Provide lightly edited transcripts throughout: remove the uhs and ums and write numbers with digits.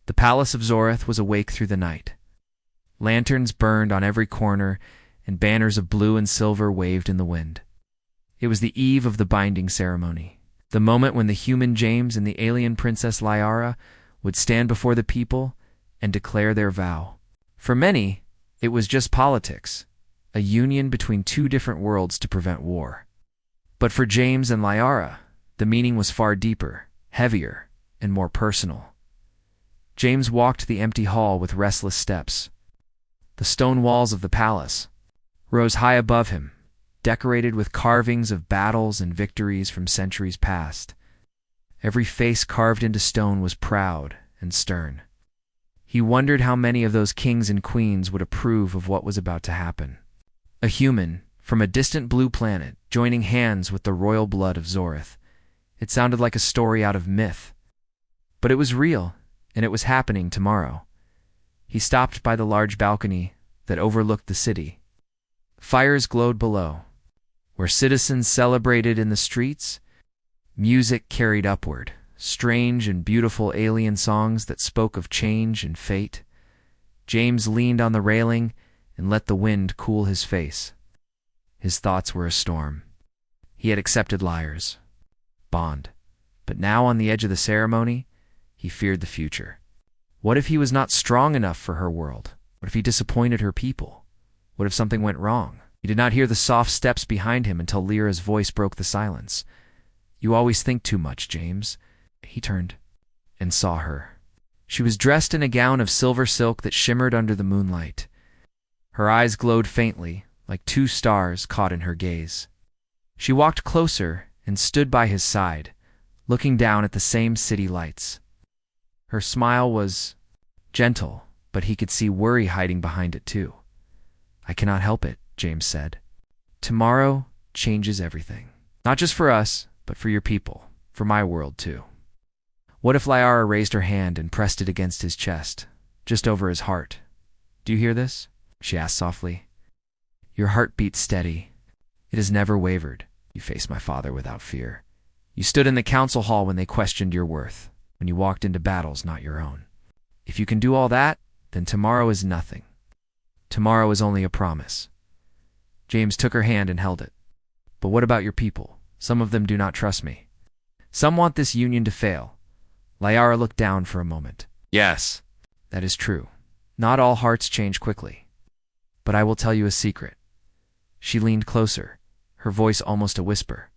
The palace of Zorith was awake through the night. Lanterns burned on every corner, and banners of blue and silver waved in the wind. It was the eve of the binding ceremony, the moment when the human James and the alien Princess Liara would stand before the people and declare their vow. For many, it was just politics, a union between two different worlds to prevent war. But for James and Liara, the meaning was far deeper, heavier, and more personal. James walked the empty hall with restless steps. The stone walls of the palace rose high above him, decorated with carvings of battles and victories from centuries past. Every face carved into stone was proud and stern. He wondered how many of those kings and queens would approve of what was about to happen. A human, from a distant blue planet, joining hands with the royal blood of Zorith. It sounded like a story out of myth. But it was real, and it was happening tomorrow. He stopped by the large balcony that overlooked the city. Fires glowed below. Where citizens celebrated in the streets, music carried upward, strange and beautiful alien songs that spoke of change and fate. James leaned on the railing and let the wind cool his face. His thoughts were a storm. He had accepted Liar's bond, but now on the edge of the ceremony, he feared the future. What if he was not strong enough for her world? What if he disappointed her people? What if something went wrong? He did not hear the soft steps behind him until Lyra's voice broke the silence. "You always think too much, James." He turned and saw her. She was dressed in a gown of silver silk that shimmered under the moonlight. Her eyes glowed faintly, like two stars caught in her gaze. She walked closer and stood by his side, looking down at the same city lights. Her smile was gentle, but he could see worry hiding behind it too. "I cannot help it," James said. "Tomorrow changes everything. Not just for us, but for your people, for my world too." What if Liara raised her hand and pressed it against his chest, just over his heart? "Do you hear this?" she asked softly. "Your heart beats steady. It has never wavered. You faced my father without fear. You stood in the council hall when they questioned your worth, when you walked into battles not your own. If you can do all that, then tomorrow is nothing. Tomorrow is only a promise." James took her hand and held it. "But what about your people? Some of them do not trust me. Some want this union to fail." Liara looked down for a moment. "Yes, that is true. Not all hearts change quickly. But I will tell you a secret." She leaned closer, her voice almost a whisper.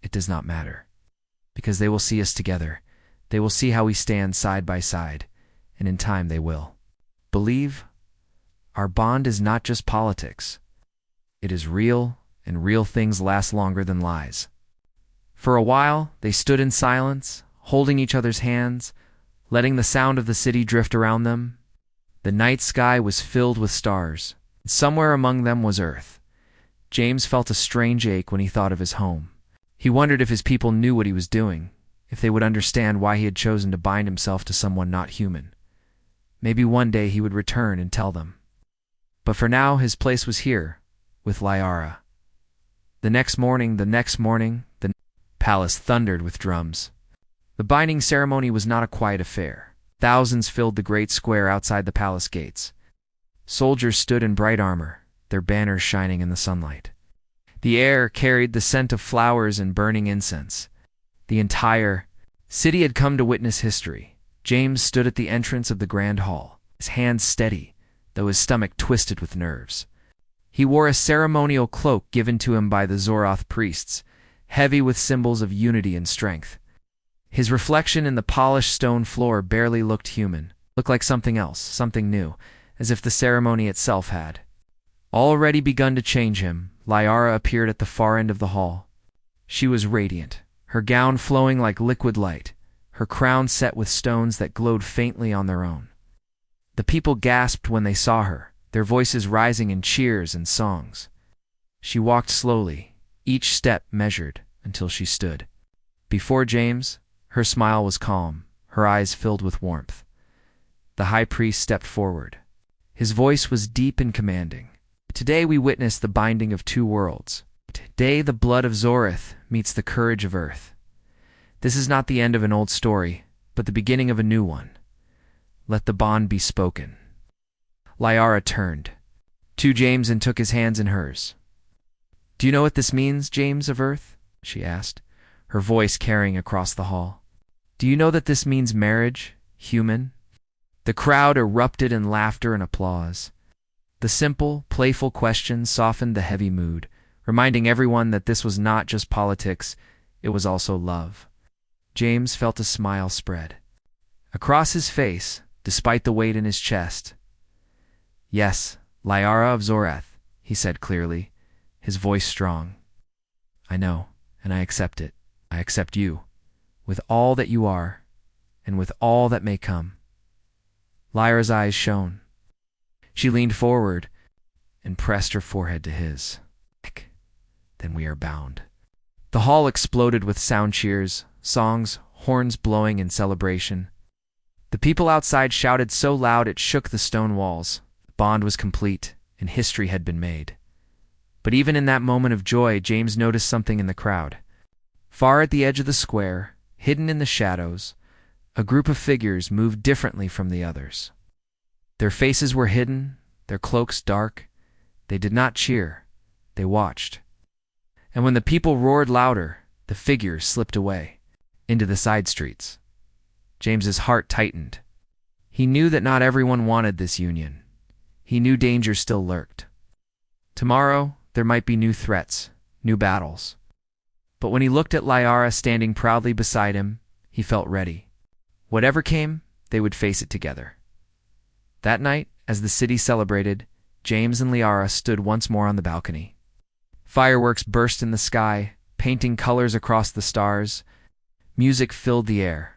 "It does not matter. Because they will see us together. They will see how we stand side by side, and in time they will. Believe, our bond is not just politics. It is real, and real things last longer than lies." For a while, they stood in silence, holding each other's hands, letting the sound of the city drift around them. The night sky was filled with stars, and somewhere among them was Earth. James felt a strange ache when he thought of his home. He wondered if his people knew what he was doing, if they would understand why he had chosen to bind himself to someone not human. Maybe one day he would return and tell them. But for now, his place was here, with Liara. The next morning, the palace thundered with drums. The binding ceremony was not a quiet affair. Thousands filled the great square outside the palace gates. Soldiers stood in bright armor, their banners shining in the sunlight. The air carried the scent of flowers and burning incense. The entire city had come to witness history. James stood at the entrance of the grand hall, his hands steady, though his stomach twisted with nerves. He wore a ceremonial cloak given to him by the Zoroth priests, heavy with symbols of unity and strength. His reflection in the polished stone floor barely looked human, looked like something else, something new, as if the ceremony itself had already begun to change him. Liara appeared at the far end of the hall. She was radiant, her gown flowing like liquid light, her crown set with stones that glowed faintly on their own. The people gasped when they saw her, their voices rising in cheers and songs. She walked slowly, each step measured, until she stood before James. Her smile was calm, her eyes filled with warmth. The high priest stepped forward. His voice was deep and commanding. "Today we witness the binding of two worlds. Today the blood of Zorith meets the courage of Earth. This is not the end of an old story, but the beginning of a new one. let the bond be spoken. Liara turned to James and took his hands in hers. "Do you know what this means, James of Earth?" she asked, her voice carrying across the hall. "Do you know that this means marriage, human?" The crowd erupted in laughter and applause. The simple, playful question softened the heavy mood, reminding everyone that this was not just politics, it was also love. James felt a smile spread across his face, despite the weight in his chest. "Yes, Liara of Zorath," he said clearly, his voice strong. "I know, and I accept it. I accept you, with all that you are, and with all that may come." Lyra's eyes shone. She leaned forward and pressed her forehead to his. "Then we are bound." The hall exploded with sound cheers, songs, horns blowing in celebration. The people outside shouted so loud it shook the stone walls. The bond was complete, and history had been made. But even in that moment of joy, James noticed something in the crowd. Far at the edge of the square, hidden in the shadows, a group of figures moved differently from the others. Their faces were hidden, their cloaks dark. They did not cheer, they watched. And when the people roared louder, the figures slipped away, into the side streets. James's heart tightened. He knew that not everyone wanted this union. He knew danger still lurked. Tomorrow, there might be new threats, new battles. But when he looked at Liara standing proudly beside him, he felt ready. Whatever came, they would face it together. That night, as the city celebrated, James and Liara stood once more on the balcony. Fireworks burst in the sky, painting colors across the stars. Music filled the air.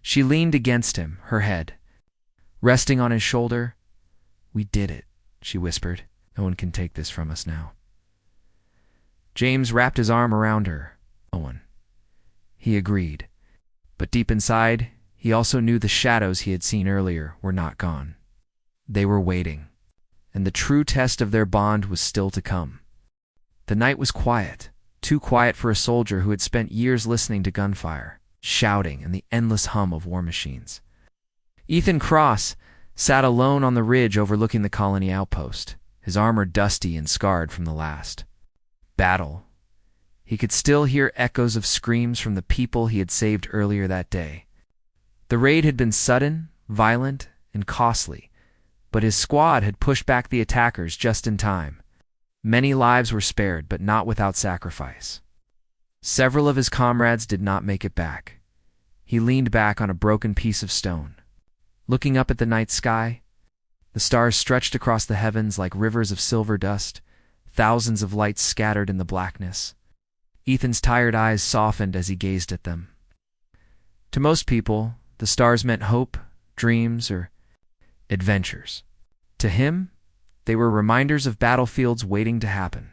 She leaned against him, her head resting on his shoulder. "We did it," she whispered. "No one can take this from us now." James wrapped his arm around her. "No one." He agreed. But deep inside, he also knew the shadows he had seen earlier were not gone. They were waiting, and the true test of their bond was still to come. The night was quiet, too quiet for a soldier who had spent years listening to gunfire, shouting, and the endless hum of war machines. Ethan Cross sat alone on the ridge overlooking the colony outpost, his armor dusty and scarred from the last battle. He could still hear echoes of screams from the people he had saved earlier that day. The raid had been sudden, violent, and costly, but his squad had pushed back the attackers just in time. Many lives were spared, but not without sacrifice. Several of his comrades did not make it back. He leaned back on a broken piece of stone. Looking up at the night sky, the stars stretched across the heavens like rivers of silver dust, thousands of lights scattered in the blackness. Ethan's tired eyes softened as he gazed at them. To most people, the stars meant hope, dreams, or adventures. To him, they were reminders of battlefields waiting to happen.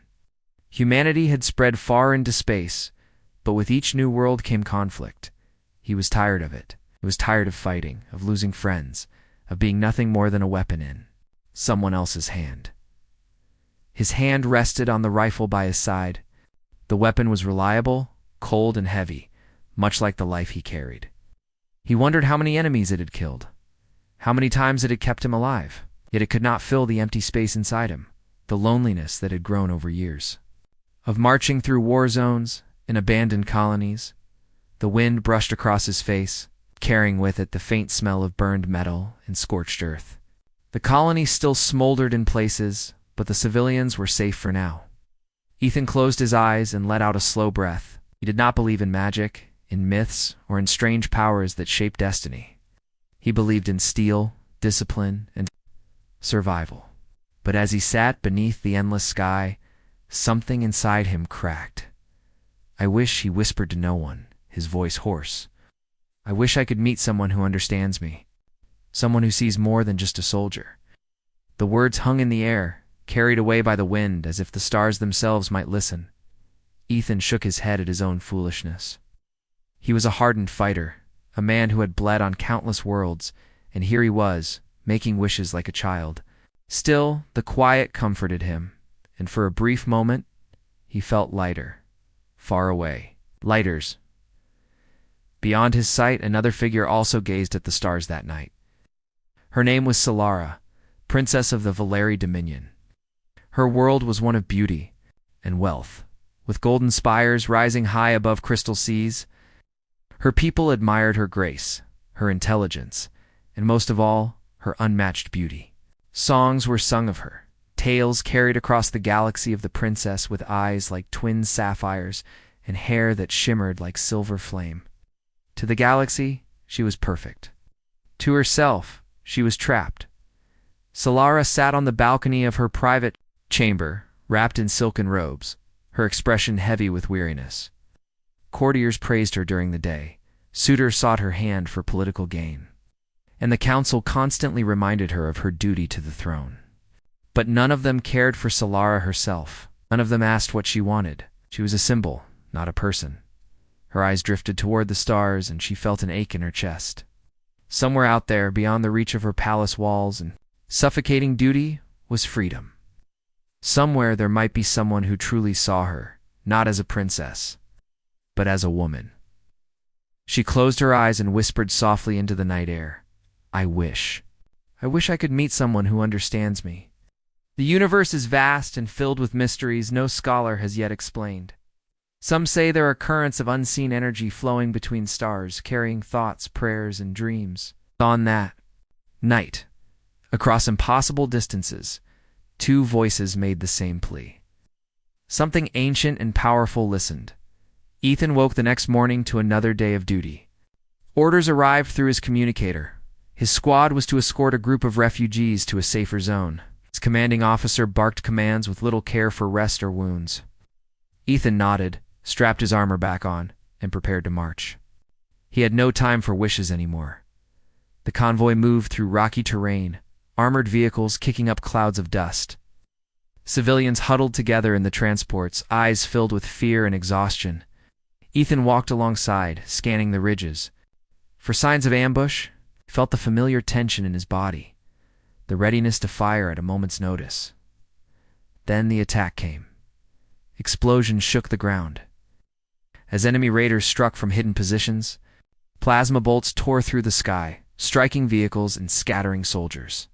Humanity had spread far into space, but with each new world came conflict. He was tired of it. He was tired of fighting, of losing friends, of being nothing more than a weapon in someone else's hand. His hand rested on the rifle by his side. The weapon was reliable, cold, and heavy, much like the life he carried. He wondered how many enemies it had killed, how many times it had kept him alive, yet it could not fill the empty space inside him, the loneliness that had grown over years. Of marching through war zones and abandoned colonies, the wind brushed across his face, carrying with it the faint smell of burned metal and scorched earth. The colony still smoldered in places, but the civilians were safe for now. Ethan closed his eyes and let out a slow breath. He did not believe in magic, in myths, or in strange powers that shape destiny. He believed in steel, discipline, and survival. But as he sat beneath the endless sky, something inside him cracked. "I wish," he whispered to no one, his voice hoarse. "I wish I could meet someone who understands me, someone who sees more than just a soldier." The words hung in the air, carried away by the wind, as if the stars themselves might listen. Ethan shook his head at his own foolishness. He was a hardened fighter, a man who had bled on countless worlds, and here he was, making wishes like a child. Still, the quiet comforted him, and for a brief moment, he felt lighter, far away. Lighters. Beyond his sight, another figure also gazed at the stars that night. Her name was Solara, princess of the Valeri Dominion. Her world was one of beauty and wealth, with golden spires rising high above crystal seas. Her people admired her grace, her intelligence, and most of all, her unmatched beauty. Songs were sung of her, tales carried across the galaxy of the princess with eyes like twin sapphires and hair that shimmered like silver flame. To the galaxy, she was perfect. To herself, she was trapped. Solara sat on the balcony of her private chamber, wrapped in silken robes, her expression heavy with weariness. Courtiers praised her during the day. Suitors sought her hand for political gain. And the council constantly reminded her of her duty to the throne. But none of them cared for Solara herself. None of them asked what she wanted. She was a symbol, not a person. Her eyes drifted toward the stars, and she felt an ache in her chest. Somewhere out there, beyond the reach of her palace walls and suffocating duty, was freedom. Somewhere there might be someone who truly saw her, not as a princess, but as a woman. She closed her eyes and whispered softly into the night air, I wish I could meet someone who understands me. The universe is vast and filled with mysteries no scholar has yet explained. Some say there are currents of unseen energy flowing between stars, carrying thoughts, prayers, and dreams. On that night, across impossible distances, two voices made the same plea. Something ancient and powerful listened. Ethan woke the next morning to another day of duty. Orders arrived through his communicator. His squad was to escort a group of refugees to a safer zone. His commanding officer barked commands with little care for rest or wounds. Ethan nodded, strapped his armor back on, and prepared to march. He had no time for wishes anymore. The convoy moved through rocky terrain, armored vehicles kicking up clouds of dust. Civilians huddled together in the transports, eyes filled with fear and exhaustion. Ethan walked alongside, scanning the ridges. For signs of ambush, he felt the familiar tension in his body, the readiness to fire at a moment's notice. Then the attack came. Explosions shook the ground. As enemy raiders struck from hidden positions, plasma bolts tore through the sky, striking vehicles and scattering soldiers.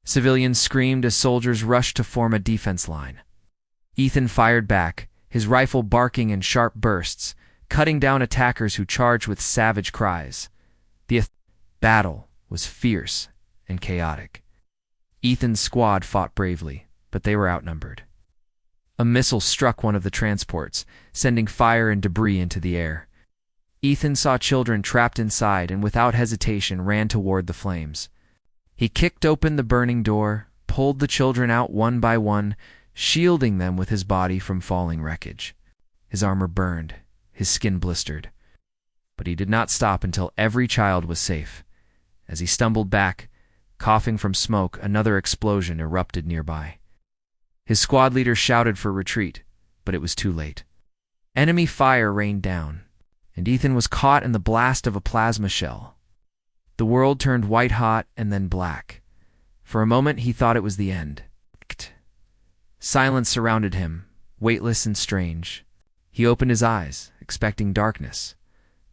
Civilians screamed as soldiers rushed to form a defense line. Ethan fired back, his rifle barking in sharp bursts, cutting down attackers who charged with savage cries. The battle was fierce and chaotic. Ethan's squad fought bravely, but they were outnumbered. A missile struck one of the transports, sending fire and debris into the air. Ethan saw children trapped inside and without hesitation ran toward the flames. He kicked open the burning door, pulled the children out one by one, shielding them with his body from falling wreckage. His armor burned, his skin blistered. But he did not stop until every child was safe. As he stumbled back, coughing from smoke, another explosion erupted nearby. His squad leader shouted for retreat, but it was too late. Enemy fire rained down, and Ethan was caught in the blast of a plasma shell. The world turned white-hot and then black. For a moment he thought it was the end. Silence surrounded him, weightless and strange. He opened his eyes, expecting darkness,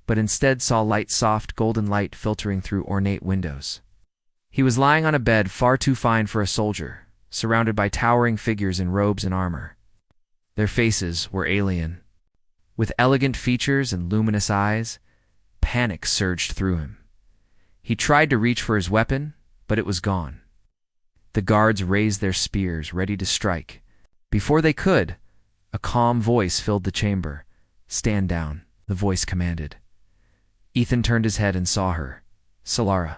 but instead saw soft golden light filtering through ornate windows. He was lying on a bed far too fine for a soldier, surrounded by towering figures in robes and armor. Their faces were alien. With elegant features and luminous eyes, panic surged through him. He tried to reach for his weapon, but it was gone. The guards raised their spears, ready to strike. Before they could, a calm voice filled the chamber. "Stand down," the voice commanded. Ethan turned his head and saw her. Solara.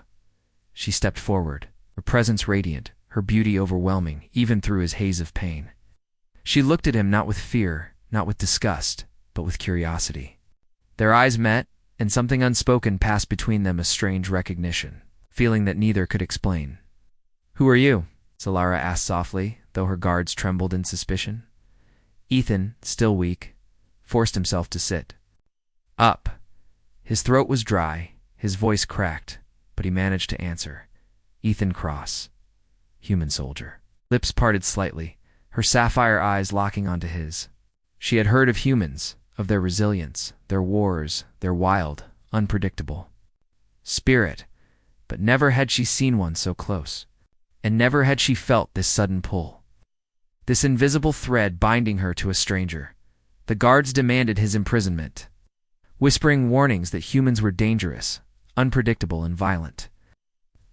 She stepped forward, her presence radiant, her beauty overwhelming, even through his haze of pain. She looked at him not with fear, not with disgust, but with curiosity. Their eyes met, and something unspoken passed between them, a strange recognition, feeling that neither could explain. "Who are you?" Solara asked softly, though her guards trembled in suspicion. Ethan, still weak, forced himself to sit up. His throat was dry, his voice cracked, but he managed to answer. "Ethan Cross, human soldier." Lips parted slightly, her sapphire eyes locking onto his. She had heard of humans, of their resilience, their wars, their wild, unpredictable spirit, but never had she seen one so close. And never had she felt this sudden pull. This invisible thread binding her to a stranger. The guards demanded his imprisonment, whispering warnings that humans were dangerous, unpredictable, and violent.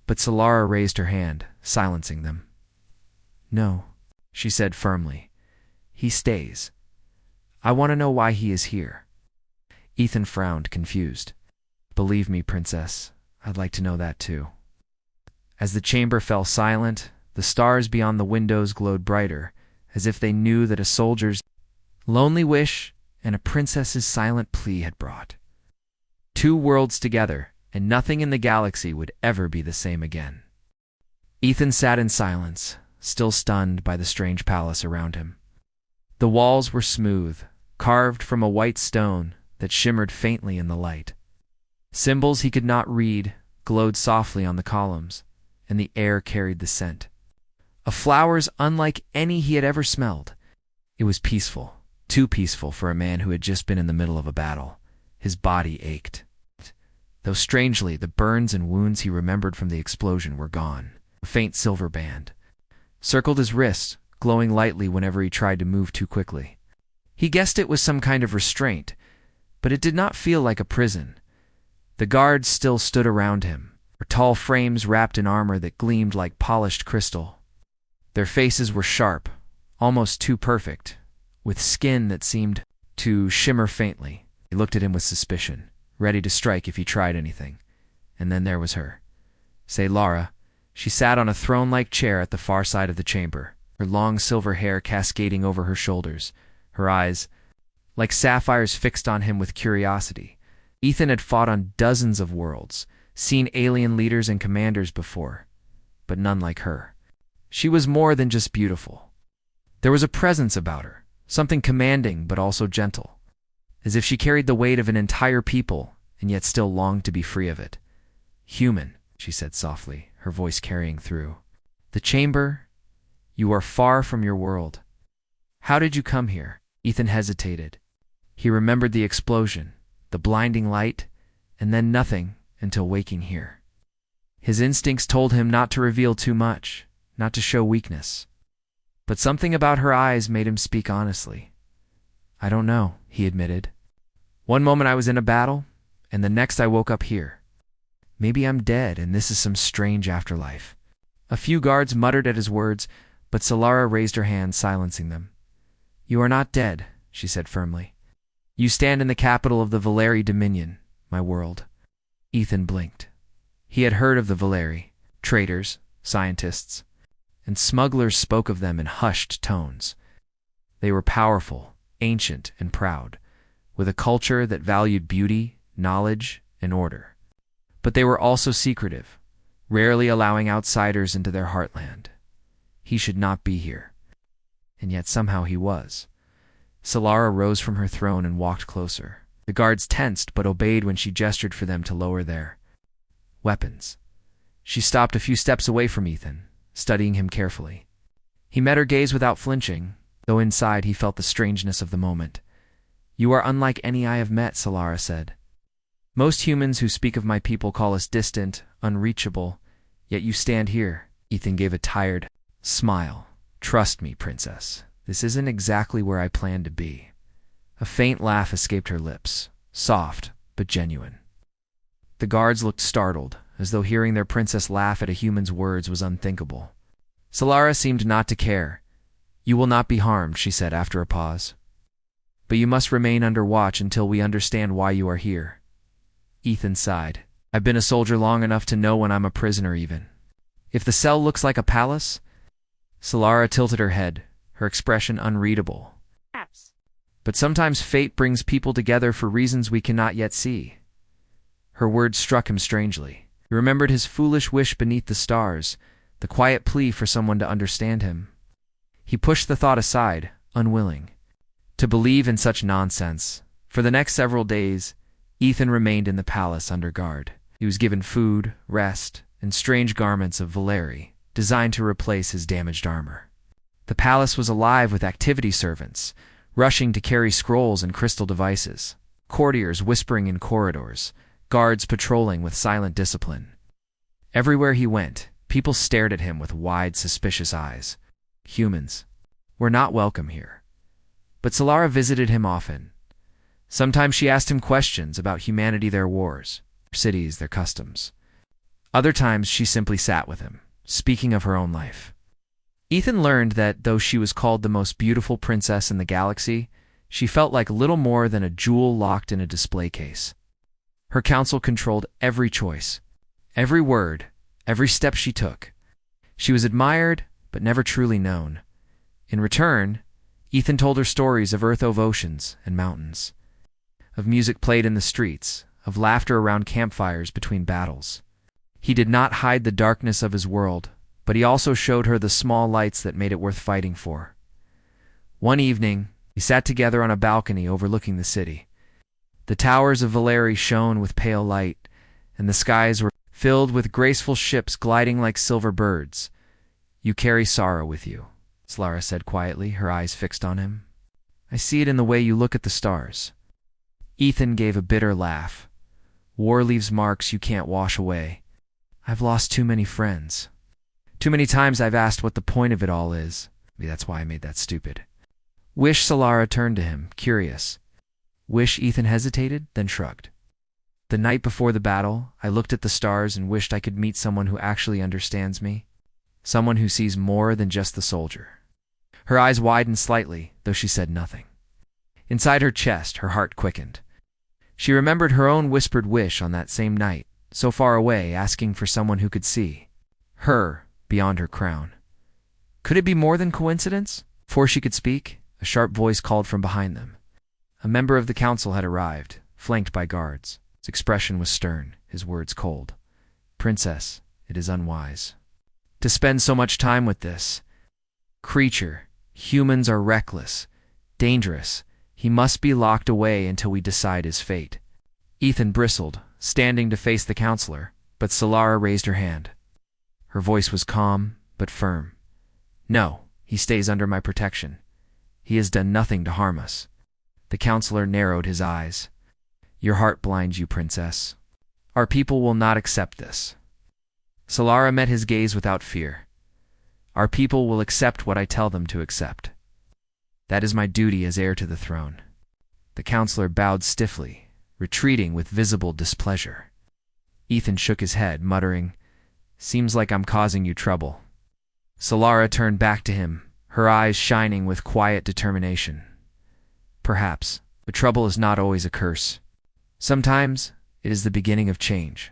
But Solara raised her hand, silencing them. "No," she said firmly. "He stays. I want to know why he is here." Ethan frowned, confused. "Believe me, Princess, I'd like to know that too." As the chamber fell silent, the stars beyond the windows glowed brighter, as if they knew that a soldier's lonely wish and a princess's silent plea had brought two worlds together, and nothing in the galaxy would ever be the same again. Ethan sat in silence, still stunned by the strange palace around him. The walls were smooth, carved from a white stone that shimmered faintly in the light. Symbols he could not read glowed softly on the columns, and the air carried the scent of flowers unlike any he had ever smelled. It was peaceful, too peaceful for a man who had just been in the middle of a battle. His body ached, though strangely the burns and wounds he remembered from the explosion were gone. A faint silver band circled his wrist, glowing lightly whenever he tried to move too quickly. He guessed it was some kind of restraint, but it did not feel like a prison. The guards still stood around him, their tall frames wrapped in armor that gleamed like polished crystal. Their faces were sharp, almost too perfect, with skin that seemed to shimmer faintly. He looked at him with suspicion, ready to strike if he tried anything. And then there was her. Solara. She sat on a throne-like chair at the far side of the chamber, her long silver hair cascading over her shoulders, her eyes like sapphires fixed on him with curiosity. Ethan had fought on dozens of worlds, seen alien leaders and commanders before, but none like her. She was more than just beautiful. There was a presence about her, something commanding but also gentle, as if she carried the weight of an entire people and yet still longed to be free of it. "Human," she said softly, her voice carrying through. "The chamber, you are far from your world. How did you come here?" Ethan hesitated. He remembered the explosion, the blinding light, and then nothing until waking here. His instincts told him not to reveal too much, not to show weakness. But something about her eyes made him speak honestly. "I don't know," he admitted. "One moment I was in a battle, and the next I woke up here. Maybe I'm dead and this is some strange afterlife." A few guards muttered at his words, but Solara raised her hand, silencing them. "You are not dead," she said firmly. "You stand in the capital of the Valeri Dominion, my world." Ethan blinked. He had heard of the Valeri. Traitors, scientists, and smugglers spoke of them in hushed tones. They were powerful, ancient, and proud, with a culture that valued beauty, knowledge, and order. But they were also secretive, rarely allowing outsiders into their heartland. He should not be here. And yet somehow he was. Solara rose from her throne and walked closer. The guards tensed but obeyed when she gestured for them to lower their weapons. She stopped a few steps away from Ethan, studying him carefully. He met her gaze without flinching, though inside he felt the strangeness of the moment. "You are unlike any I have met," Solara said. "Most humans who speak of my people call us distant, unreachable, yet you stand here." Ethan gave a tired smile. "Trust me, Princess. This isn't exactly where I planned to be." A faint laugh escaped her lips, soft but genuine. The guards looked startled, as though hearing their princess laugh at a human's words was unthinkable. Solara seemed not to care. "You will not be harmed," she said after a pause. "But you must remain under watch until we understand why you are here." Ethan sighed. "I've been a soldier long enough to know when I'm a prisoner even. If the cell looks like a palace..." Solara tilted her head, her expression unreadable. "But sometimes fate brings people together for reasons we cannot yet see." Her words struck him strangely. He remembered his foolish wish beneath the stars, the quiet plea for someone to understand him. He pushed the thought aside, unwilling to believe in such nonsense. For the next several days, Ethan remained in the palace under guard. He was given food, rest, and strange garments of Valeri, designed to replace his damaged armor. The palace was alive with activity servants, rushing to carry scrolls and crystal devices, courtiers whispering in corridors, guards patrolling with silent discipline. Everywhere he went, people stared at him with wide, suspicious eyes. Humans were not welcome here. But Solara visited him often. Sometimes she asked him questions about humanity, their wars, their cities, their customs. Other times she simply sat with him, speaking of her own life. Ethan learned that though she was called the most beautiful princess in the galaxy, she felt like little more than a jewel locked in a display case. Her council controlled every choice, every word, every step she took. She was admired, but never truly known. In return, Ethan told her stories of Earth of oceans and mountains, of music played in the streets, of laughter around campfires between battles. He did not hide the darkness of his world, but he also showed her the small lights that made it worth fighting for. One evening, they sat together on a balcony overlooking the city. The towers of Valeri shone with pale light, and the skies were filled with graceful ships gliding like silver birds. "You carry sorrow with you," Solara said quietly, her eyes fixed on him. "I see it in the way you look at the stars." Ethan gave a bitter laugh. "War leaves marks you can't wash away. I've lost too many friends. Too many times I've asked what the point of it all is. Maybe that's why I made that stupid." Wish Solara turned to him, curious. Wish Ethan hesitated, then shrugged. "The night before the battle, I looked at the stars and wished I could meet someone who actually understands me. Someone who sees more than just the soldier." Her eyes widened slightly, though she said nothing. Inside her chest, her heart quickened. She remembered her own whispered wish on that same night, so far away, asking for someone who could see her beyond her crown. Could it be more than coincidence? Before she could speak, a sharp voice called from behind them. A member of the council had arrived, flanked by guards. His expression was stern, his words cold. "Princess, it is unwise to spend so much time with this creature. Humans are reckless, dangerous. He must be locked away until we decide his fate." Ethan bristled, standing to face the counselor, but Solara raised her hand. Her voice was calm, but firm. "No, he stays under my protection. He has done nothing to harm us." The counselor narrowed his eyes. "Your heart blinds you, princess. Our people will not accept this." Solara met his gaze without fear. "Our people will accept what I tell them to accept. That is my duty as heir to the throne." The counselor bowed stiffly, retreating with visible displeasure. Ethan shook his head, muttering, "Seems like I'm causing you trouble." Solara turned back to him, her eyes shining with quiet determination. "Perhaps, but trouble is not always a curse. Sometimes it is the beginning of change."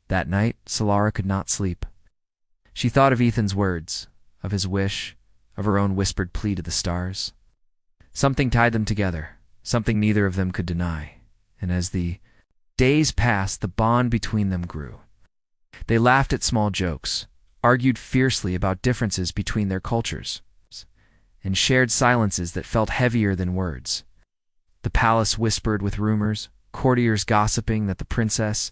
That night, Solara could not sleep. She thought of Ethan's words, of his wish, of her own whispered plea to the stars. Something tied them together, something neither of them could deny, and as the days passed, the bond between them grew. They laughed at small jokes, argued fiercely about differences between their cultures, and shared silences that felt heavier than words. The palace whispered with rumors, courtiers gossiping that the princess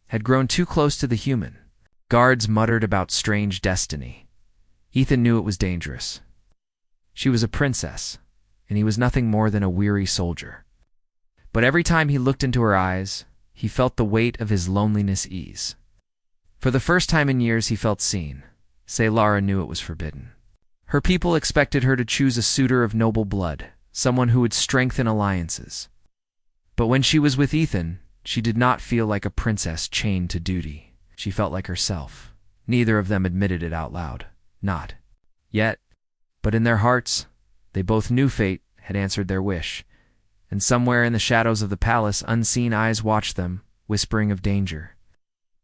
had grown too close to the human. Guards muttered about strange destiny. Ethan knew it was dangerous. She was a princess, and he was nothing more than a weary soldier. But every time he looked into her eyes, he felt the weight of his loneliness ease. For the first time in years he felt seen. Solara knew it was forbidden. Her people expected her to choose a suitor of noble blood, someone who would strengthen alliances. But when she was with Ethan, she did not feel like a princess chained to duty. She felt like herself. Neither of them admitted it out loud. Not yet. But in their hearts, they both knew fate had answered their wish. And somewhere in the shadows of the palace, unseen eyes watched them, whispering of danger.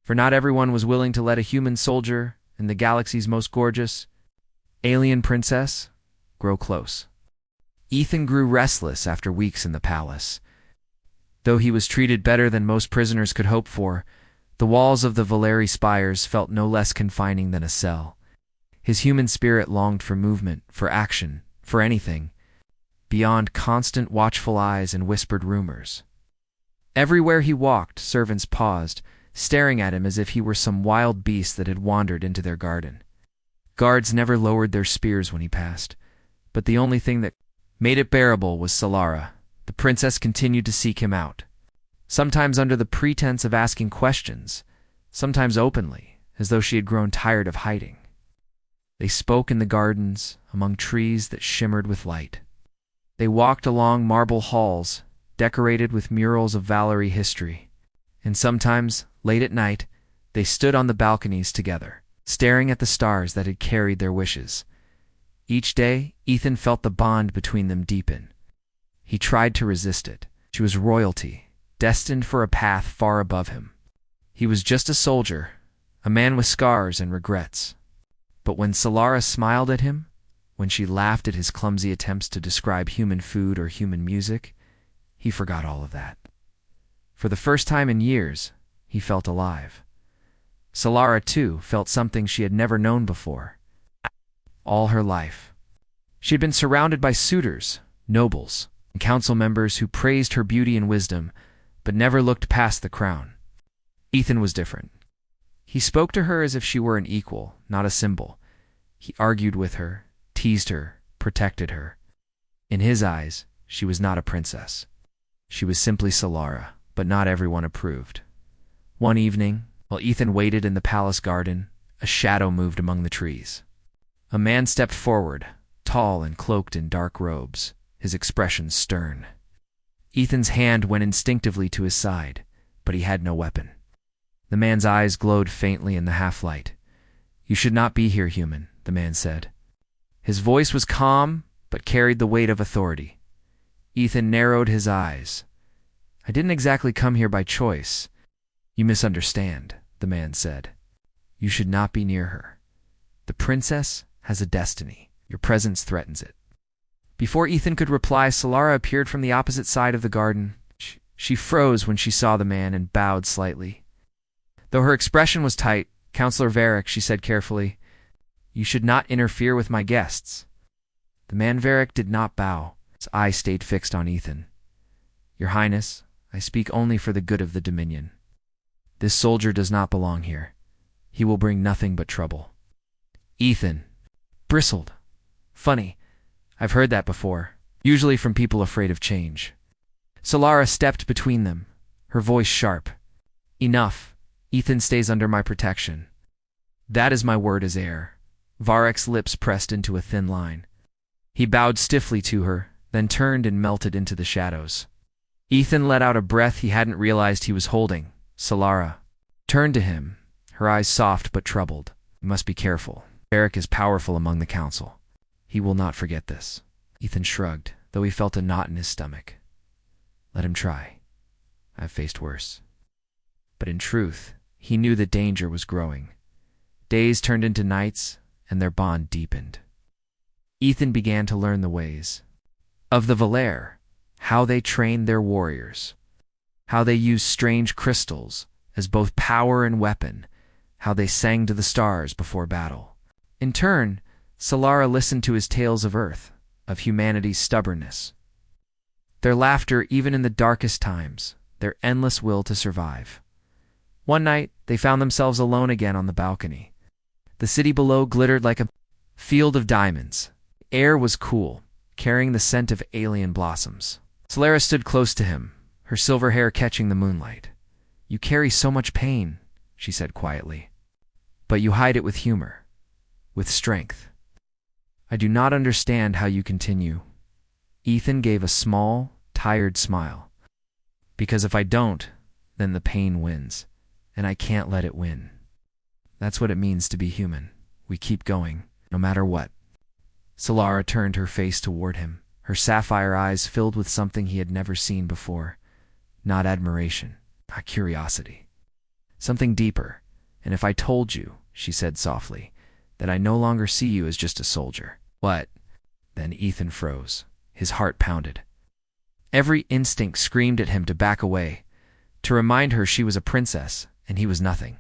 For not everyone was willing to let a human soldier and the galaxy's most gorgeous alien princess grow close. Ethan grew restless after weeks in the palace. Though he was treated better than most prisoners could hope for, the walls of the Valeri spires felt no less confining than a cell. His human spirit longed for movement, for action, for anything, beyond constant watchful eyes and whispered rumors. Everywhere he walked, servants paused, staring at him as if he were some wild beast that had wandered into their garden. Guards never lowered their spears when he passed, but the only thing that made it bearable was Solara. The princess continued to seek him out. Sometimes under the pretense of asking questions, sometimes openly, as though she had grown tired of hiding. They spoke in the gardens, among trees that shimmered with light. They walked along marble halls, decorated with murals of Valerie history. And sometimes, late at night, they stood on the balconies together, staring at the stars that had carried their wishes. Each day, Ethan felt the bond between them deepen. He tried to resist it. She was royalty, destined for a path far above him. He was just a soldier, a man with scars and regrets. But when Solara smiled at him, when she laughed at his clumsy attempts to describe human food or human music, he forgot all of that. For the first time in years, he felt alive. Solara, too, felt something she had never known before. All her life, she had been surrounded by suitors, nobles, and council members who praised her beauty and wisdom, but never looked past the crown. Ethan was different. He spoke to her as if she were an equal, not a symbol. He argued with her, teased her, protected her. In his eyes, she was not a princess. She was simply Solara, but not everyone approved. One evening, while Ethan waited in the palace garden, a shadow moved among the trees. A man stepped forward, tall and cloaked in dark robes, his expression stern. Ethan's hand went instinctively to his side, but he had no weapon. The man's eyes glowed faintly in the half-light. "You should not be here, human," the man said. His voice was calm, but carried the weight of authority. Ethan narrowed his eyes. "I didn't exactly come here by choice." "You misunderstand," the man said. "You should not be near her. The princess has a destiny. Your presence threatens it." Before Ethan could reply, Solara appeared from the opposite side of the garden. She froze when she saw the man and bowed slightly. Though her expression was tight, "Counselor Varric," she said carefully, "you should not interfere with my guests." The man Varric did not bow. His eye stayed fixed on Ethan. "Your Highness, I speak only for the good of the Dominion. This soldier does not belong here. He will bring nothing but trouble." Ethan bristled. "Funny. I've heard that before, usually from people afraid of change." Solara stepped between them, her voice sharp. "Enough. Ethan stays under my protection." "That is my word as heir." Varric's lips pressed into a thin line. He bowed stiffly to her, then turned and melted into the shadows. Ethan let out a breath he hadn't realized he was holding. Solara turned to him, her eyes soft but troubled. "You must be careful. Varric is powerful among the council. He will not forget this." Ethan shrugged, though he felt a knot in his stomach. "Let him try. I've faced worse." But in truth, he knew that danger was growing. Days turned into nights, and their bond deepened. Ethan began to learn the ways of the Valair, how they trained their warriors, how they used strange crystals as both power and weapon, how they sang to the stars before battle. In turn, Solara listened to his tales of Earth, of humanity's stubbornness. Their laughter even in the darkest times, their endless will to survive. One night, they found themselves alone again on the balcony. The city below glittered like a field of diamonds. The air was cool, carrying the scent of alien blossoms. Solara stood close to him, her silver hair catching the moonlight. "You carry so much pain," she said quietly. "But you hide it with humor, with strength. I do not understand how you continue." Ethan gave a small, tired smile. "Because if I don't, then the pain wins, and I can't let it win. That's what it means to be human. We keep going, no matter what." Solara turned her face toward him, her sapphire eyes filled with something he had never seen before. Not admiration, not curiosity. Something deeper. "And if I told you," she said softly, "that I no longer see you as just a soldier." "What?" Then Ethan froze. His heart pounded. Every instinct screamed at him to back away, to remind her she was a princess and he was nothing.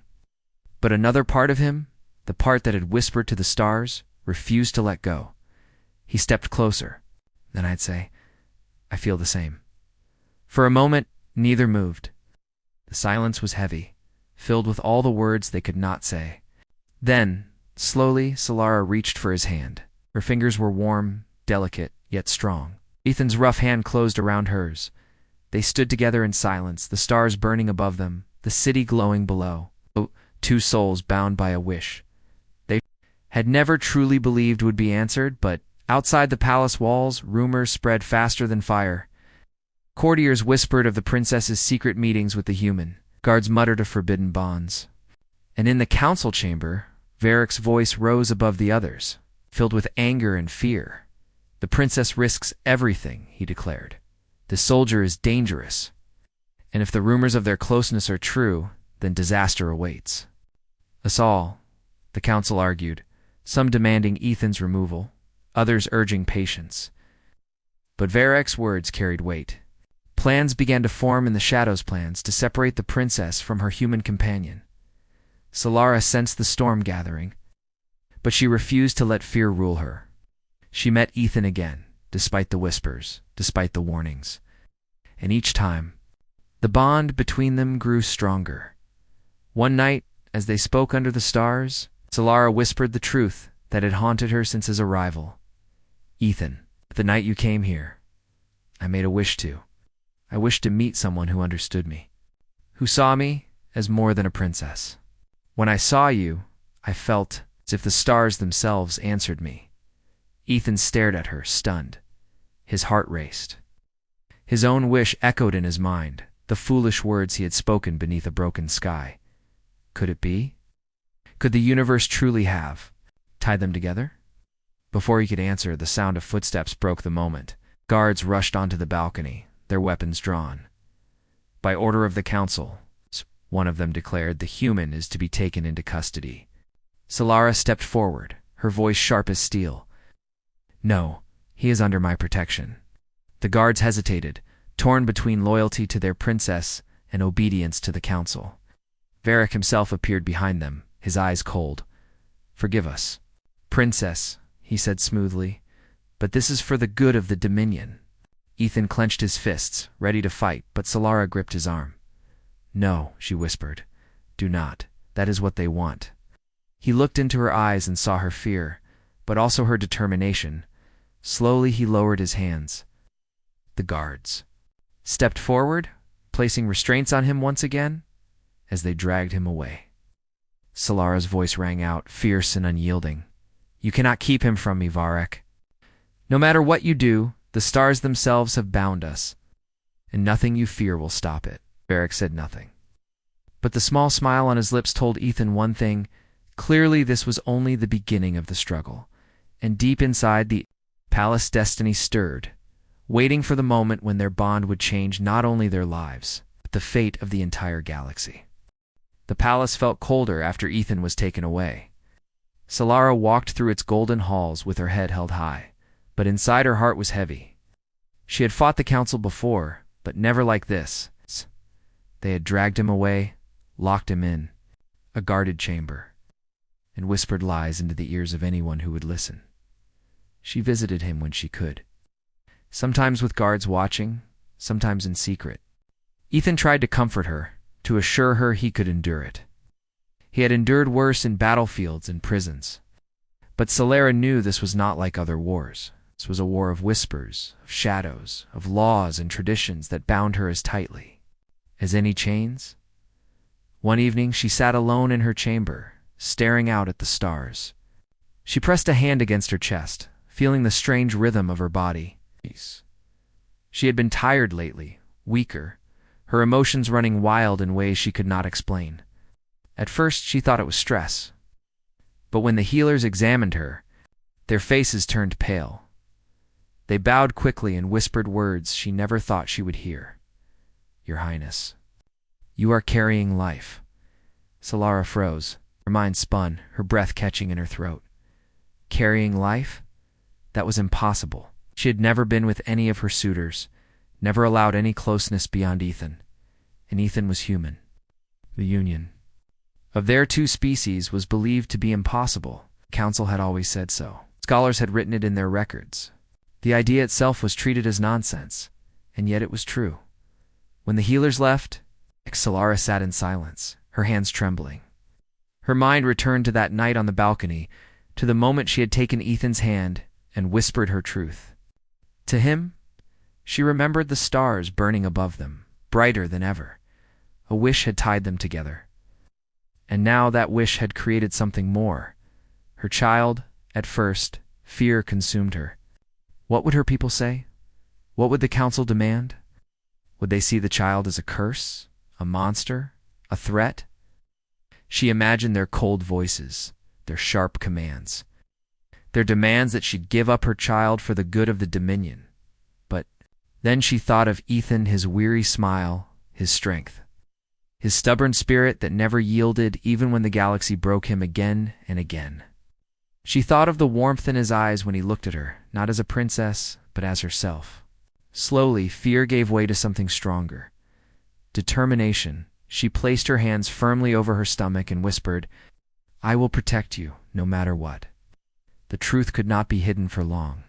But another part of him, the part that had whispered to the stars, refused to let go. He stepped closer. Then I'd say, "I feel the same." For a moment, neither moved. The silence was heavy, filled with all the words they could not say. Then, slowly, Solara reached for his hand. Her fingers were warm, delicate, yet strong. Ethan's rough hand closed around hers. They stood together in silence, the stars burning above them, the city glowing below. two souls bound by a wish they had never truly believed would be answered, but outside the palace walls, rumors spread faster than fire. Courtiers whispered of the princess's secret meetings with the human. Guards muttered of forbidden bonds. And in the council chamber, Varric's voice rose above the others, filled with anger and fear. "The princess risks everything," he declared. "The soldier is dangerous. And if the rumors of their closeness are true, then disaster awaits." Us all, the council argued, some demanding Ethan's removal, others urging patience. But Varric's words carried weight. Plans began to form in the shadows, plans to separate the princess from her human companion. Solara sensed the storm gathering, but she refused to let fear rule her. She met Ethan again, despite the whispers, despite the warnings. And each time, the bond between them grew stronger. One night, as they spoke under the stars, Solara whispered the truth that had haunted her since his arrival. "Ethan, the night you came here, I made a wish to. I wished to meet someone who understood me, who saw me as more than a princess. When I saw you, I felt as if the stars themselves answered me." Ethan stared at her, stunned. His heart raced. His own wish echoed in his mind, the foolish words he had spoken beneath a broken sky. Could it be? Could the universe truly have tied them together? Before he could answer, the sound of footsteps broke the moment. Guards rushed onto the balcony, their weapons drawn. "By order of the council," one of them declared, "the human is to be taken into custody." Solara stepped forward, her voice sharp as steel. "No, he is under my protection." The guards hesitated, torn between loyalty to their princess and obedience to the council. Varric himself appeared behind them, his eyes cold. "Forgive us, princess," he said smoothly, "but this is for the good of the Dominion." Ethan clenched his fists, ready to fight, but Solara gripped his arm. "No," she whispered. "Do not. That is what they want." He looked into her eyes and saw her fear, but also her determination. Slowly he lowered his hands. The guards stepped forward, placing restraints on him once again, as they dragged him away. Solara's voice rang out, fierce and unyielding. "You cannot keep him from me, Varric. No matter what you do, the stars themselves have bound us, and nothing you fear will stop it." Varric said nothing. But the small smile on his lips told Ethan one thing. Clearly this was only the beginning of the struggle, and deep inside, the palace destiny stirred, waiting for the moment when their bond would change not only their lives, but the fate of the entire galaxy. The palace felt colder after Ethan was taken away. Solara walked through its golden halls with her head held high, but inside her heart was heavy. She had fought the council before, but never like this. They had dragged him away, locked him in a guarded chamber, and whispered lies into the ears of anyone who would listen. She visited him when she could, sometimes with guards watching, sometimes in secret. Ethan tried to comfort her, to assure her he could endure it. He had endured worse in battlefields and prisons. But Solara knew this was not like other wars. This was a war of whispers, of shadows, of laws and traditions that bound her as tightly as any chains. One evening she sat alone in her chamber, staring out at the stars. She pressed a hand against her chest, feeling the strange rhythm of her body. She had been tired lately, weaker, her emotions running wild in ways she could not explain. At first she thought it was stress. But when the healers examined her, their faces turned pale. They bowed quickly and whispered words she never thought she would hear. "Your Highness, you are carrying life." Solara froze, her mind spun, her breath catching in her throat. Carrying life? That was impossible. She had never been with any of her suitors, never allowed any closeness beyond Ethan. And Ethan was human. The union of their two species was believed to be impossible. The council had always said so. Scholars had written it in their records. The idea itself was treated as nonsense, and yet it was true. When the healers left, Solara sat in silence, her hands trembling. Her mind returned to that night on the balcony, to the moment she had taken Ethan's hand and whispered her truth. To him, she remembered the stars burning above them, brighter than ever. A wish had tied them together. And now that wish had created something more. Her child, at first, fear consumed her. What would her people say? What would the council demand? Would they see the child as a curse, a monster, a threat? She imagined their cold voices, their sharp commands, their demands that she'd give up her child for the good of the Dominion. But then she thought of Ethan, his weary smile, his strength, his stubborn spirit that never yielded even when the galaxy broke him again and again. She thought of the warmth in his eyes when he looked at her, not as a princess, but as herself. Slowly, fear gave way to something stronger. Determination. She placed her hands firmly over her stomach and whispered, "I will protect you, no matter what." The truth could not be hidden for long.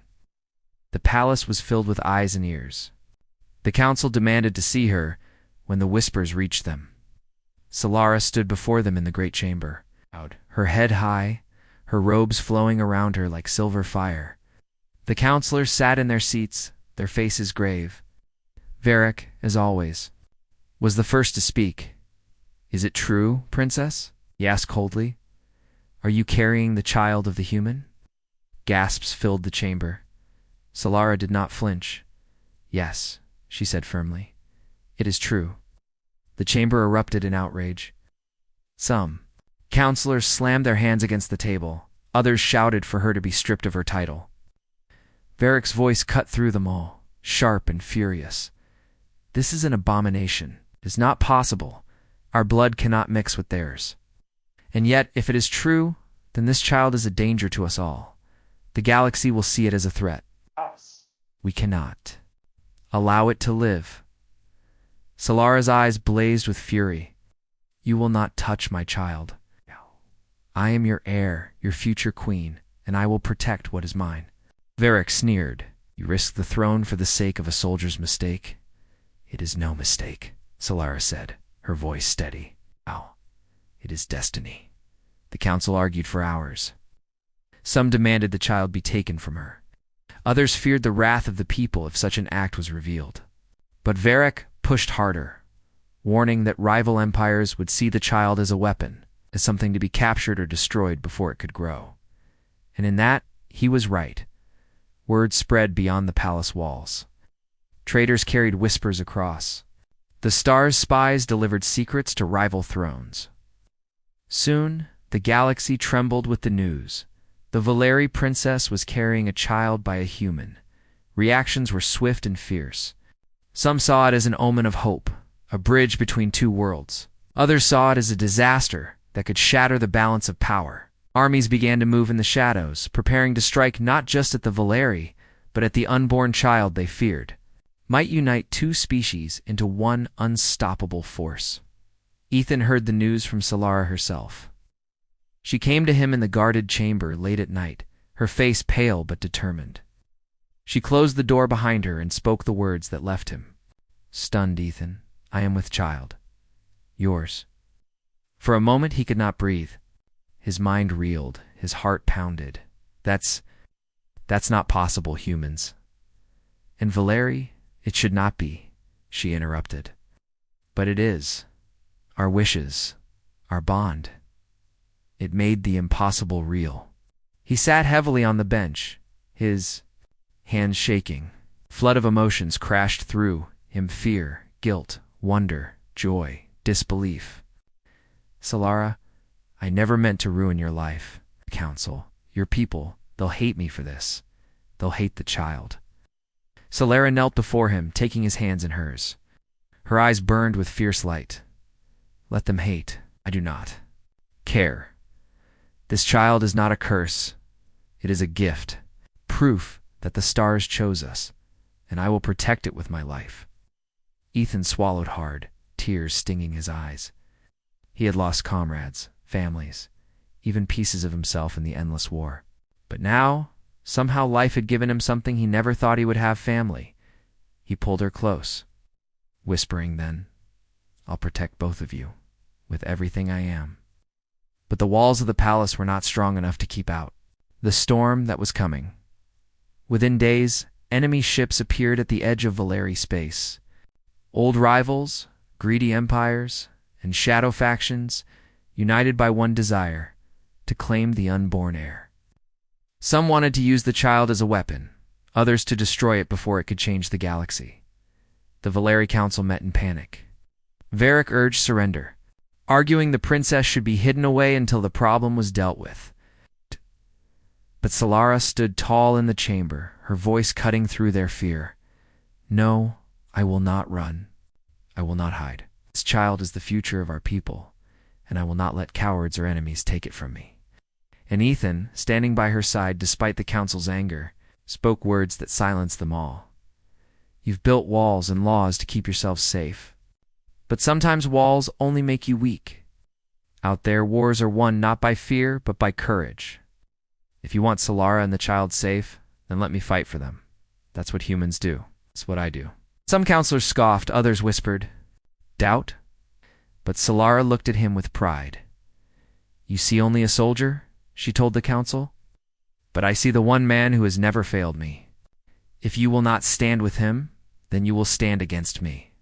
The palace was filled with eyes and ears. The council demanded to see her when the whispers reached them. Solara stood before them in the great chamber, her head high, her robes flowing around her like silver fire. The counselors sat in their seats, their faces grave. Varric, as always, was the first to speak. "Is it true, princess?" he asked coldly. "Are you carrying the child of the human?" Gasps filled the chamber. Solara did not flinch. "Yes," she said firmly. "It is true." The chamber erupted in outrage. Some counselors slammed their hands against the table. Others shouted for her to be stripped of her title. Varric's voice cut through them all, sharp and furious. "This is an abomination. It is not possible. Our blood cannot mix with theirs. And yet, if it is true, then this child is a danger to us all. The galaxy will see it as a threat. We cannot allow it to live." Solara's eyes blazed with fury. "You will not touch my child. I am your heir, your future queen, and I will protect what is mine." Varric sneered. "You risk the throne for the sake of a soldier's mistake?" "It is no mistake," Solara said, her voice steady. "It is destiny." The council argued for hours. Some demanded the child be taken from her. Others feared the wrath of the people if such an act was revealed. But Varric pushed harder, warning that rival empires would see the child as a weapon, as something to be captured or destroyed before it could grow. And in that, he was right. Word spread beyond the palace walls. Traitors carried whispers across. The Star's spies delivered secrets to rival thrones. Soon, the galaxy trembled with the news. The Valeri princess was carrying a child by a human. Reactions were swift and fierce. Some saw it as an omen of hope, a bridge between two worlds. Others saw it as a disaster that could shatter the balance of power. Armies began to move in the shadows, preparing to strike not just at the Valeri, but at the unborn child they feared. Might unite two species into one unstoppable force. Ethan heard the news from Solara herself. She came to him in the guarded chamber late at night, her face pale but determined. She closed the door behind her and spoke the words that left him. "Stunned, Ethan, I am with child. Yours." For a moment he could not breathe. His mind reeled, his heart pounded. That's not possible, humans." "And Valeri, it should not be," she interrupted. "But it is. Our wishes, our bond. It made the impossible real." He sat heavily on the bench, his hands shaking. A flood of emotions crashed through him: fear, guilt, wonder, joy, disbelief. "Solara, I never meant to ruin your life. Council, your people, they'll hate me for this. They'll hate the child." Solara knelt before him, taking his hands in hers. Her eyes burned with fierce light. "Let them hate. I do not care. This child is not a curse. It is a gift, proof that the stars chose us, and I will protect it with my life." Ethan swallowed hard, tears stinging his eyes. He had lost comrades, families, even pieces of himself in the endless war. But now, somehow life had given him something he never thought he would have: family. He pulled her close, whispering then, "I'll protect both of you, with everything I am." But the walls of the palace were not strong enough to keep out the storm that was coming. Within days, enemy ships appeared at the edge of Valeri space. Old rivals, greedy empires, and shadow factions united by one desire, to claim the unborn heir. Some wanted to use the child as a weapon, others to destroy it before it could change the galaxy. The Valeri Council met in panic. Varric urged surrender, arguing the princess should be hidden away until the problem was dealt with. But Solara stood tall in the chamber, her voice cutting through their fear. No, I will not run. I will not hide. This child is the future of our people, and I will not let cowards or enemies take it from me. And Ethan, standing by her side despite the council's anger, spoke words that silenced them all. You've built walls and laws to keep yourselves safe. But sometimes walls only make you weak. Out there, wars are won not by fear, but by courage. If you want Solara and the child safe, then let me fight for them. That's what humans do. That's what I do. Some counselors scoffed, others whispered, doubt? But Solara looked at him with pride. You see only a soldier, she told the council. But I see the one man who has never failed me. If you will not stand with him, then you will stand against me.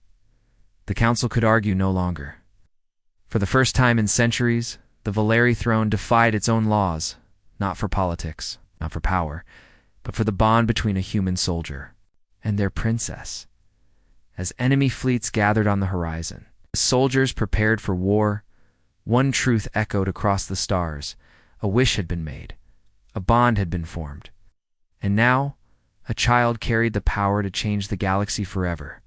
The council could argue no longer. For the first time in centuries, the Valeri throne defied its own laws, not for politics, not for power, but for the bond between a human soldier and their princess. As enemy fleets gathered on the horizon, the soldiers prepared for war. One truth echoed across the stars. A wish had been made. A bond had been formed. And now, a child carried the power to change the galaxy forever.